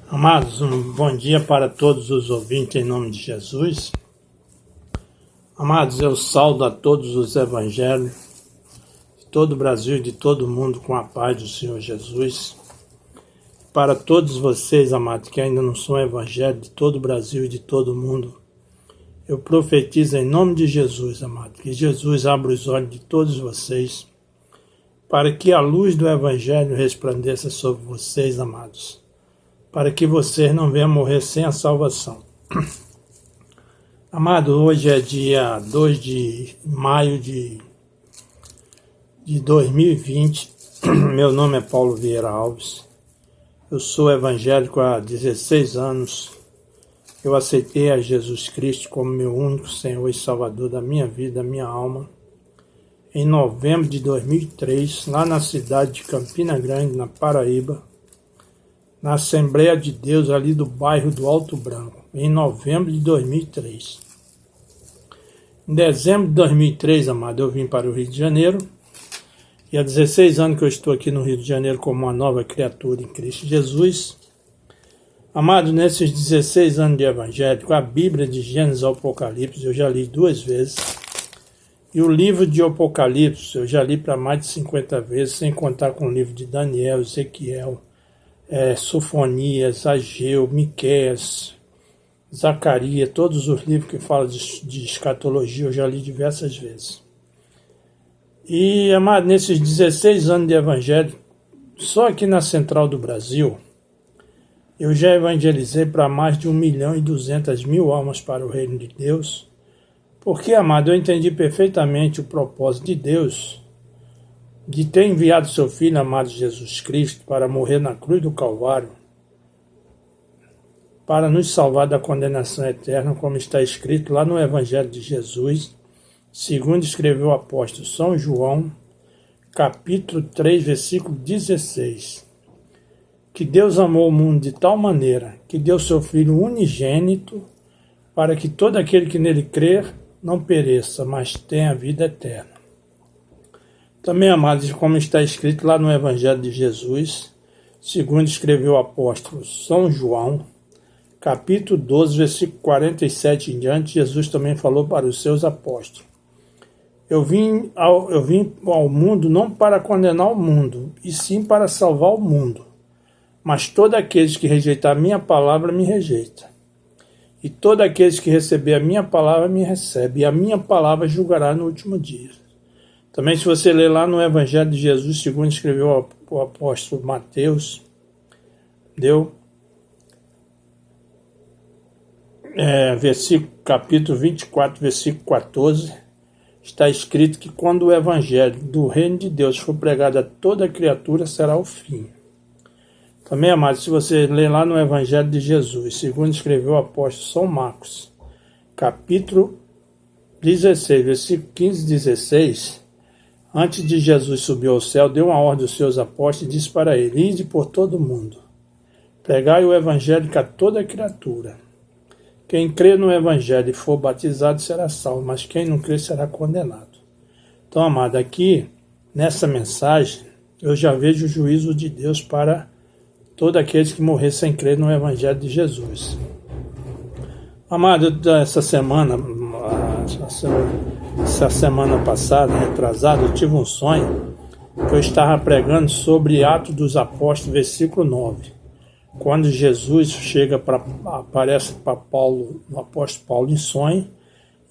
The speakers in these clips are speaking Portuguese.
Amados, um bom dia para todos os ouvintes em nome de Jesus. Amados, eu saúdo a todos os evangelhos de todo o Brasil e de todo o mundo com a paz do Senhor Jesus. Para todos vocês, amados, que ainda não são evangelhos de todo o Brasil e de todo o mundo, eu profetizo em nome de Jesus, amados, que Jesus abra os olhos de todos vocês, para que a luz do evangelho resplandeça sobre vocês, amados, para que vocês não venham morrer sem a salvação. Amado, hoje é dia 2 de maio de 2020. Meu nome é Paulo Vieira Alves. Eu sou evangélico há 16 anos. Eu aceitei a Jesus Cristo como meu único Senhor e Salvador da minha vida, da minha alma, em novembro de 2003, lá na cidade de Campina Grande, na Paraíba, na Assembleia de Deus ali do bairro do Alto Branco, em novembro de 2003. Em dezembro de 2003, amado, eu vim para o Rio de Janeiro, e há 16 anos que eu estou aqui no Rio de Janeiro como uma nova criatura em Cristo Jesus. Amado, nesses 16 anos de evangelho, a Bíblia de Gênesis ao Apocalipse eu já li 2 vezes, e o livro de Apocalipse eu já li para mais de 50 vezes, sem contar com o livro de Daniel, Ezequiel, Sofonias, Ageu, Miqueias, Zacarias, todos os livros que falam de escatologia eu já li diversas vezes. E, amado, nesses 16 anos de evangelho, só aqui na Central do Brasil, eu já evangelizei para mais de 1.200.000 almas para o reino de Deus, porque, amado, eu entendi perfeitamente o propósito de Deus de ter enviado seu Filho amado Jesus Cristo para morrer na cruz do Calvário, para nos salvar da condenação eterna, como está escrito lá no Evangelho de Jesus, segundo escreveu o apóstolo São João, capítulo 3, versículo 16. Que Deus amou o mundo de tal maneira que deu seu Filho unigênito, para que todo aquele que nele crer não pereça, mas tenha a vida eterna. Também, amados, como está escrito lá no Evangelho de Jesus, segundo escreveu o apóstolo São João, capítulo 12, versículo 47 em diante, Jesus também falou para os seus apóstolos: Eu vim ao mundo não para condenar o mundo, e sim para salvar o mundo. Mas todos aqueles que rejeitar a minha palavra me rejeitam. E todos aqueles que receber a minha palavra me recebem, e a minha palavra julgará no último dia. Também, se você ler lá no Evangelho de Jesus, segundo escreveu o apóstolo Mateus, capítulo 24, versículo 14, está escrito que quando o Evangelho do reino de Deus for pregado a toda criatura, será o fim. Também, amados, se você ler lá no Evangelho de Jesus, segundo escreveu o apóstolo São Marcos, capítulo 16, versículo 15 e 16, antes de Jesus subir ao céu, deu uma ordem aos seus apóstolos e disse para ele: Ide por todo o mundo, pregai o evangelho a toda criatura. Quem crê no evangelho e for batizado será salvo, mas quem não crê será condenado. Então, amado, aqui, nessa mensagem, eu já vejo o juízo de Deus para todos aqueles que morrer sem crer no evangelho de Jesus. Amado, essa semana passada, retrasada, eu tive um sonho que eu estava pregando sobre Atos dos Apóstolos, versículo 9. Quando Jesus aparece para Paulo, o apóstolo Paulo em sonho,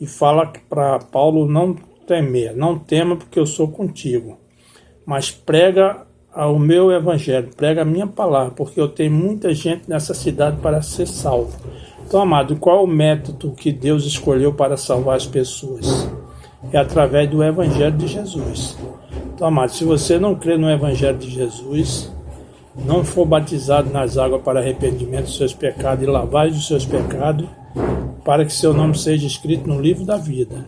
e fala para Paulo não temer, não tema porque eu sou contigo, mas prega o meu evangelho, prega a minha palavra, porque eu tenho muita gente nessa cidade para ser salvo. Então, amado, qual é o método que Deus escolheu para salvar as pessoas? É através do Evangelho de Jesus. Então, amado, se você não crê no Evangelho de Jesus, não for batizado nas águas para arrependimento dos seus pecados e lavagem dos seus pecados, para que seu nome seja escrito no livro da vida.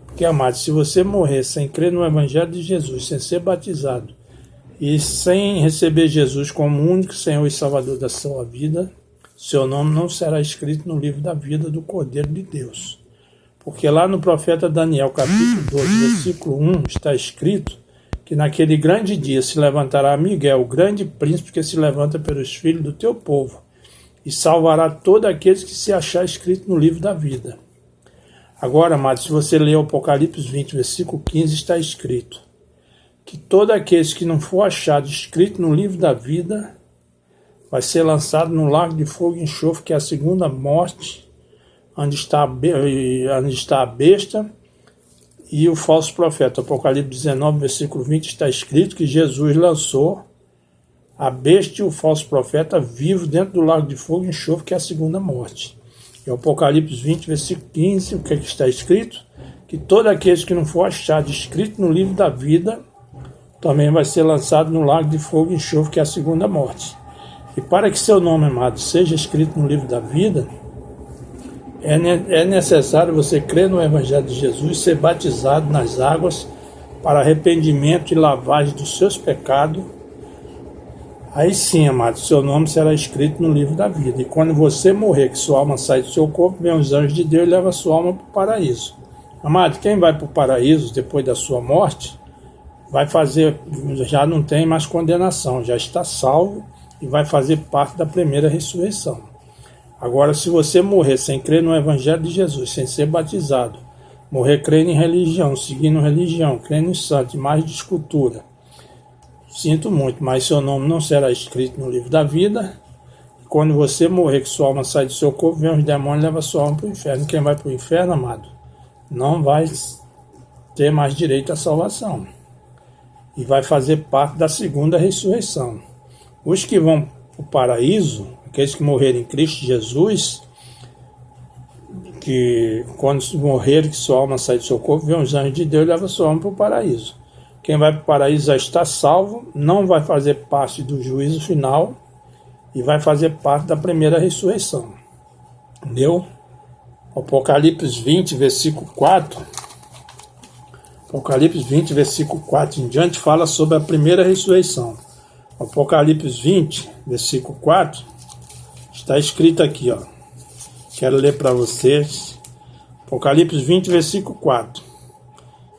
Porque, amado, se você morrer sem crer no Evangelho de Jesus, sem ser batizado e sem receber Jesus como o único Senhor e Salvador da sua vida, seu nome não será escrito no livro da vida do Cordeiro de Deus. Porque lá no profeta Daniel, capítulo 12, versículo 1, está escrito que naquele grande dia se levantará Miguel, o grande príncipe que se levanta pelos filhos do teu povo, e salvará todos aqueles que se achar escrito no livro da vida. Agora, amados, se você ler o Apocalipse 20, versículo 15, está escrito que todos aqueles que não for achado escrito no livro da vida vai ser lançado no lago de fogo e enxofre, que é a segunda morte, onde está a besta e o falso profeta. Apocalipse 19, versículo 20, está escrito que Jesus lançou a besta e o falso profeta vivo dentro do lago de fogo e enxofre, que é a segunda morte. E Apocalipse 20, versículo 15, o que está escrito? Que todos aqueles que não for achado escrito no livro da vida também vai ser lançado no lago de fogo e enxofre, que é a segunda morte. E para que seu nome, amado, seja escrito no livro da vida, é necessário você crer no Evangelho de Jesus, ser batizado nas águas para arrependimento e lavagem dos seus pecados. Aí sim, amado, seu nome será escrito no livro da vida. E quando você morrer, que sua alma sai do seu corpo, vem os anjos de Deus e leva sua alma para o paraíso. Amado, quem vai para o paraíso depois da sua morte, já não tem mais condenação, já está salvo e vai fazer parte da primeira ressurreição. Agora, se você morrer sem crer no Evangelho de Jesus, sem ser batizado, morrer crendo em religião, seguindo religião, crendo em santo, imagem de escultura, sinto muito, mas seu nome não será escrito no livro da vida. Quando você morrer, que sua alma sai do seu corpo, vem os demônios e leva sua alma para o inferno. Quem vai para o inferno, amado, não vai ter mais direito à salvação. E vai fazer parte da segunda ressurreição. Os que vão para o paraíso, aqueles que morrerem em Cristo Jesus, que quando morrerem, que sua alma sai do seu corpo, vem os anjos de Deus e leva sua alma para o paraíso. Quem vai para o paraíso já está salvo, não vai fazer parte do juízo final e vai fazer parte da primeira ressurreição. Entendeu? Apocalipse 20, versículo 4. Apocalipse 20, versículo 4 em diante, fala sobre a primeira ressurreição. Apocalipse 20, versículo 4, está escrito aqui, ó. Quero ler para vocês. Apocalipse 20, versículo 4.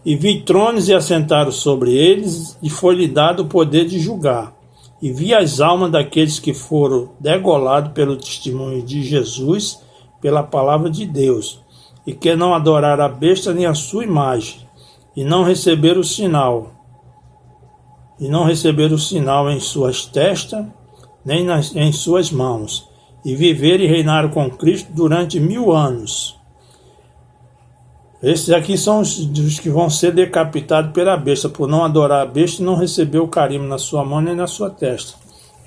E vi tronos e assentaram sobre eles, e foi-lhe dado o poder de julgar. E vi as almas daqueles que foram degolados pelo testemunho de Jesus, pela palavra de Deus, e que não adoraram a besta nem a sua imagem, e não receberam o sinal. E não receberam o sinal em suas testas, nem em suas mãos, e viveram e reinaram com Cristo durante 1000 anos. Esses aqui são os que vão ser decapitados pela besta, por não adorar a besta e não receber o carimbo na sua mão nem na sua testa.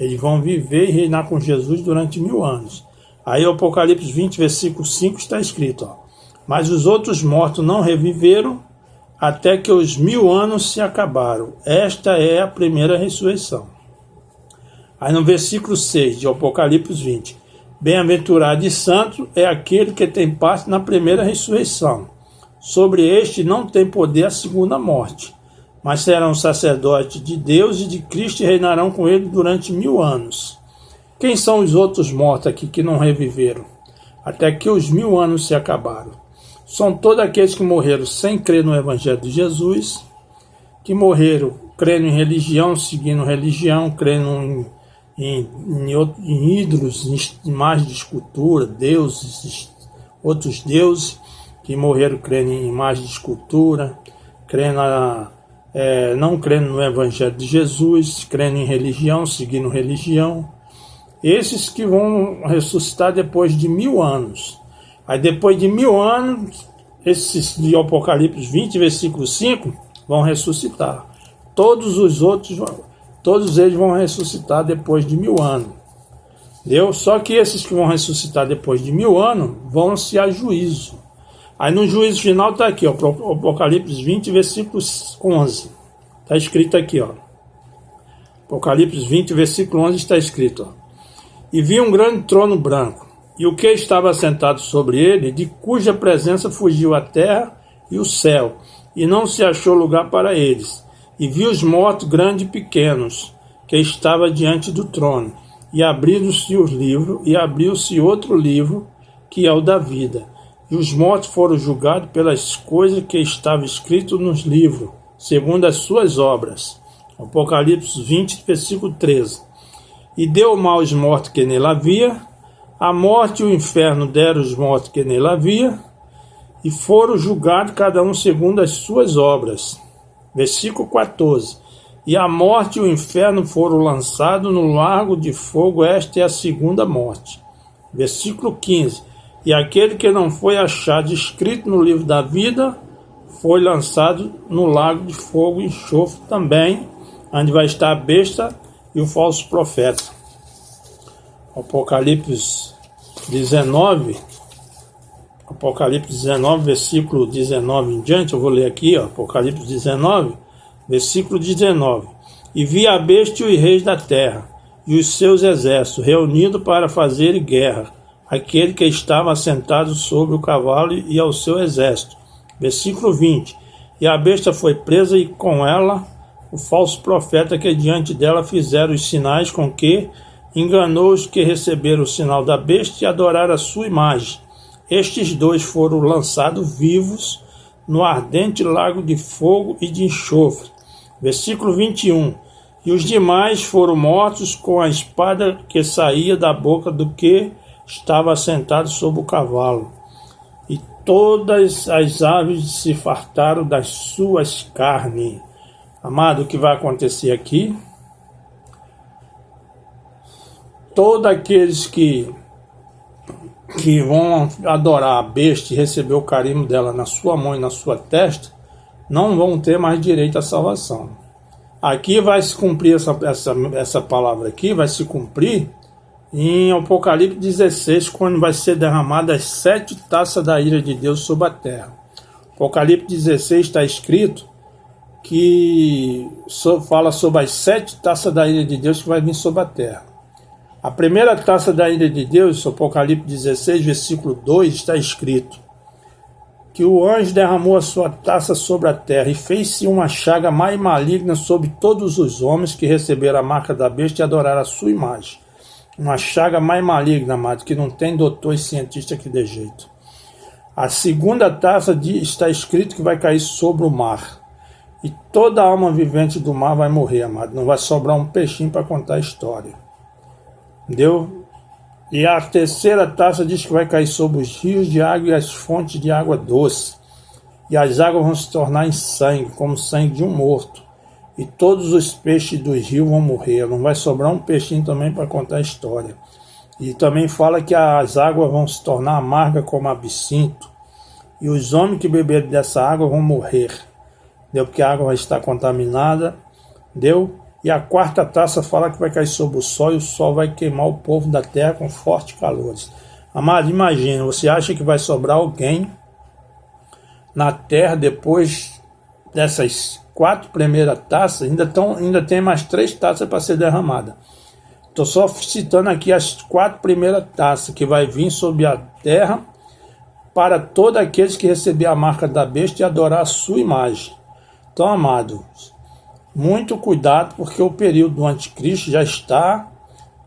Eles vão viver e reinar com Jesus durante 1000 anos. Aí o Apocalipse 20, versículo 5 está escrito, ó. Mas os outros mortos não reviveram, até que os 1000 anos se acabaram. Esta é a primeira ressurreição. Aí no versículo 6 de Apocalipse 20. Bem-aventurado e santo é aquele que tem parte na primeira ressurreição. Sobre este não tem poder a segunda morte, mas serão sacerdotes de Deus e de Cristo e reinarão com ele durante 1000 anos. Quem são os outros mortos aqui que não reviveram? Até que os 1000 anos se acabaram. São todos aqueles que morreram sem crer no Evangelho de Jesus, que morreram crendo em religião, seguindo religião, crendo em ídolos, em imagens de escultura, deuses, outros deuses, que morreram crendo em imagens de escultura, não crendo no Evangelho de Jesus, crendo em religião, seguindo religião. Esses que vão ressuscitar depois de 1000 anos. Aí depois de 1000 anos, esses de Apocalipse 20, versículo 5, vão ressuscitar. Todos os outros, todos eles vão ressuscitar depois de 1000 anos. Entendeu? Só que esses que vão ressuscitar depois de 1000 anos, vão-se a juízo. Aí no juízo final está aqui, ó, Apocalipse 20, versículo 11. Está escrito aqui, ó. Apocalipse 20, versículo 11 está escrito, ó. E vi um grande trono branco, e o que estava sentado sobre ele, de cuja presença fugiu a terra e o céu, e não se achou lugar para eles. E vi os mortos, grandes e pequenos, que estava diante do trono. E abriram-se os livros, e abriu-se outro livro, que é o da vida. E os mortos foram julgados pelas coisas que estavam escritas nos livros, segundo as suas obras. Apocalipse 20, versículo 13. E deu mal aos mortos que nele havia, A morte e o inferno deram os mortos que nele havia, e foram julgados cada um segundo as suas obras. Versículo 14. E a morte e o inferno foram lançados no lago de fogo, esta é a segunda morte. Versículo 15. E aquele que não foi achado escrito no livro da vida, foi lançado no lago de fogo e enxofre também, onde vai estar a besta e o falso profeta. Apocalipse 19, versículo 19 em diante, eu vou ler aqui, Apocalipse 19, versículo 19. E vi a besta e os reis da terra, e os seus exércitos, reunidos para fazer guerra, aquele que estava assentado sobre o cavalo e ao seu exército. Versículo 20. E a besta foi presa, e com ela o falso profeta que diante dela fizeram os sinais com que enganou os que receberam o sinal da besta e adoraram a sua imagem. Estes dois foram lançados vivos no ardente lago de fogo e de enxofre. Versículo 21. E os demais foram mortos com a espada que saía da boca do que estava assentado sobre o cavalo. E todas as aves se fartaram das suas carnes. Amado, o que vai acontecer aqui? Todos aqueles que vão adorar a besta e receber o carimbo dela na sua mão e na sua testa, não vão ter mais direito à salvação. Aqui vai se cumprir essa palavra aqui, vai se cumprir em Apocalipse 16, quando vai ser derramada as 7 taças da ira de Deus sobre a terra. Apocalipse 16 está escrito que fala sobre as 7 taças da ira de Deus que vai vir sobre a terra. A primeira taça da ira de Deus, Apocalipse 16, versículo 2, está escrito que o anjo derramou a sua taça sobre a terra e fez-se uma chaga mais maligna sobre todos os homens que receberam a marca da besta e adoraram a sua imagem. Uma chaga mais maligna, amado, que não tem doutor e cientista que dê jeito. A segunda taça está escrito que vai cair sobre o mar. E toda alma vivente do mar vai morrer, amado. Não vai sobrar um peixinho para contar a história. Entendeu? E a terceira taça diz que vai cair sobre os rios de água e as fontes de água doce. E as águas vão se tornar em sangue, como sangue de um morto. E todos os peixes dos rios vão morrer. Não vai sobrar um peixinho também para contar a história. E também fala que as águas vão se tornar amargas como absinto. E os homens que beberem dessa água vão morrer. Entendeu? Porque a água vai estar contaminada. Entendeu? E a quarta taça fala que vai cair sobre o sol e o sol vai queimar o povo da terra com fortes calores. Amado, imagina, você acha que vai sobrar alguém na terra depois dessas 4 primeiras taças? Ainda tem mais 3 taças para ser derramada. Estou só citando aqui as 4 primeiras taças que vai vir sobre a terra para todos aqueles que receber a marca da besta e adorar a sua imagem. Então, amados, muito cuidado, porque o período do anticristo já está,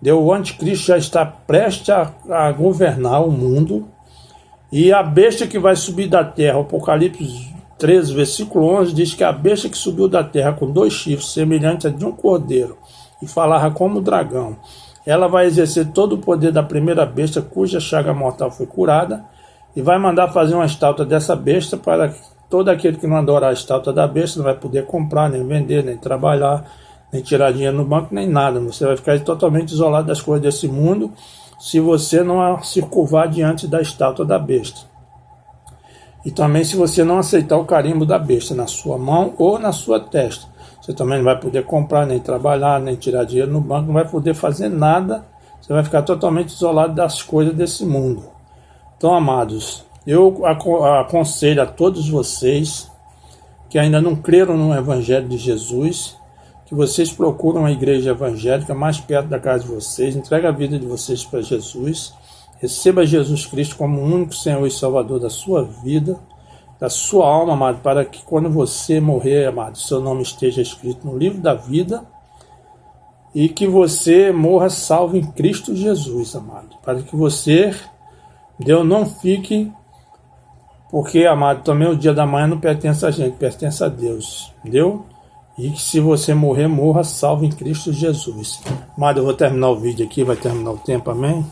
o anticristo já está prestes a governar o mundo, e a besta que vai subir da terra, Apocalipse 13, versículo 11, diz que a besta que subiu da terra com 2 chifres, semelhantes a de um cordeiro, e falava como dragão, ela vai exercer todo o poder da primeira besta, cuja chaga mortal foi curada, e vai mandar fazer uma estátua dessa besta para todo aquele que não adorar a estátua da besta não vai poder comprar, nem vender, nem trabalhar, nem tirar dinheiro no banco, nem nada. Você vai ficar totalmente isolado das coisas desse mundo se você não se curvar diante da estátua da besta. E também se você não aceitar o carimbo da besta na sua mão ou na sua testa. Você também não vai poder comprar, nem trabalhar, nem tirar dinheiro no banco, não vai poder fazer nada. Você vai ficar totalmente isolado das coisas desse mundo. Então, amados, eu aconselho a todos vocês que ainda não creram no Evangelho de Jesus, que vocês procuram uma igreja evangélica mais perto da casa de vocês, entregue a vida de vocês para Jesus, receba Jesus Cristo como o único Senhor e Salvador da sua vida, da sua alma, amado, para que quando você morrer, amado, seu nome esteja escrito no livro da vida e que você morra salvo em Cristo Jesus, amado, para que você, Deus, não fique. Porque, amado, também o dia da manhã não pertence a gente, pertence a Deus, entendeu? E que se você morrer, morra salvo em Cristo Jesus. Amado, eu vou terminar o vídeo aqui, vai terminar o tempo, amém?